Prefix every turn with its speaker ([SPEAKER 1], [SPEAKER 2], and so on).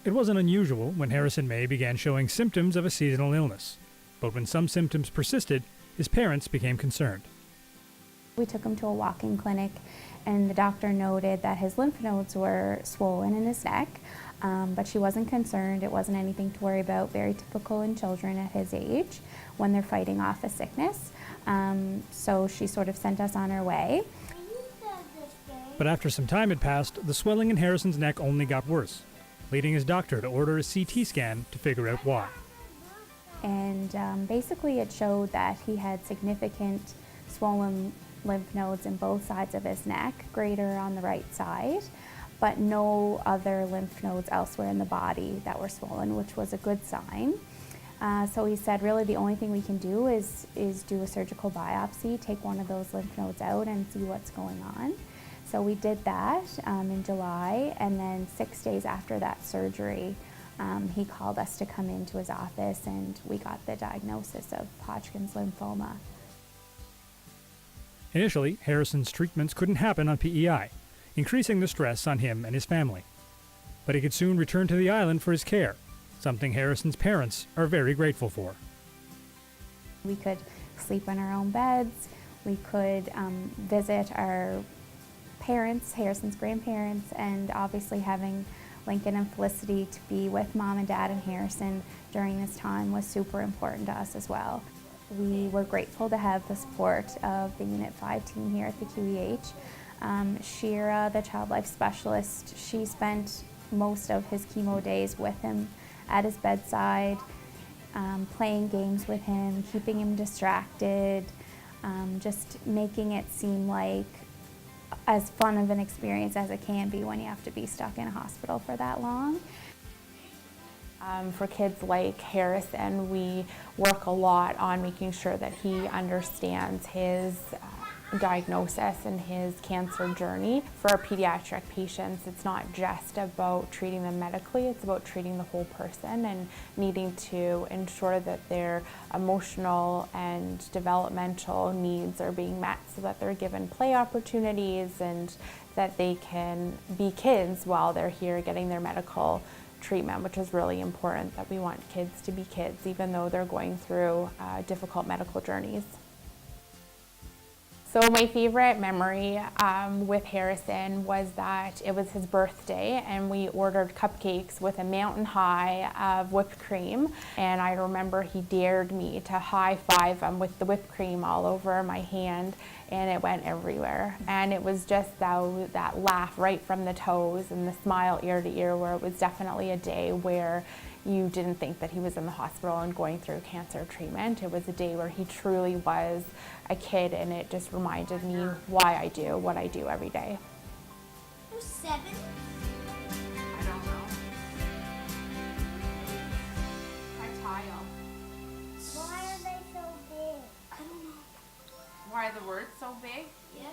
[SPEAKER 1] It wasn't unusual when Harrison Maye began showing symptoms of a seasonal illness, but when some symptoms persisted, his parents became concerned.
[SPEAKER 2] We took him to a walk-in clinic, and the doctor noted that his lymph nodes were swollen in his neck, but she wasn't concerned. It wasn't anything to worry about, very typical in children at his age when they're fighting off a sickness. So she sort of sent us on our way.
[SPEAKER 1] But after some time had passed, the swelling in Harrison's neck only got worse, leading his doctor to order a CT scan to figure out why.
[SPEAKER 2] And basically it showed that he had significant swollen lymph nodes in both sides of his neck, greater on the right side, but no other lymph nodes elsewhere in the body that were swollen, which was a good sign. So he said really the only thing we can do is do a surgical biopsy, take one of those lymph nodes out and see what's going on. So we did that in July, and then 6 days after that surgery, he called us to come into his office, and we got the diagnosis of Hodgkin's lymphoma.
[SPEAKER 1] Initially, Harrison's treatments couldn't happen on PEI, increasing the stress on him and his family. But he could soon return to the island for his care, something Harrison's parents are very grateful for.
[SPEAKER 2] We could sleep in our own beds, we could visit our parents, Harrison's grandparents, and obviously having Lincoln and Felicity to be with Mom and Dad and Harrison during this time was super important to us as well. We were grateful to have the support of the Unit 5 team here at the QEH. Shira, the child life specialist, she spent most of his chemo days with him at his bedside, playing games with him, keeping him distracted, just making it seem like as fun of an experience as it can be when you have to be stuck in a hospital for that long.
[SPEAKER 3] For kids like Harrison, we work a lot on making sure that he understands his diagnosis and his cancer journey. For our pediatric patients, it's not just about treating them medically, it's about treating the whole person and needing to ensure that their emotional and developmental needs are being met so that they're given play opportunities and that they can be kids while they're here getting their medical treatment, which is really important, that we want kids to be kids even though they're going through difficult medical journeys. So my favorite memory with Harrison was that it was his birthday and we ordered cupcakes with a mountain high of whipped cream, and I remember he dared me to high five him with the whipped cream all over my hand, and it went everywhere. And it was just that laugh right from the toes and the smile ear to ear, where it was definitely a day where you didn't think that he was in the hospital and going through cancer treatment. It was a day where he truly was a kid, and it just reminded me why I do what I do every day.
[SPEAKER 4] You're 7?
[SPEAKER 3] I don't know. A tile.
[SPEAKER 4] Why are they so big? I don't know.
[SPEAKER 3] Why are the words so big?
[SPEAKER 4] Yeah.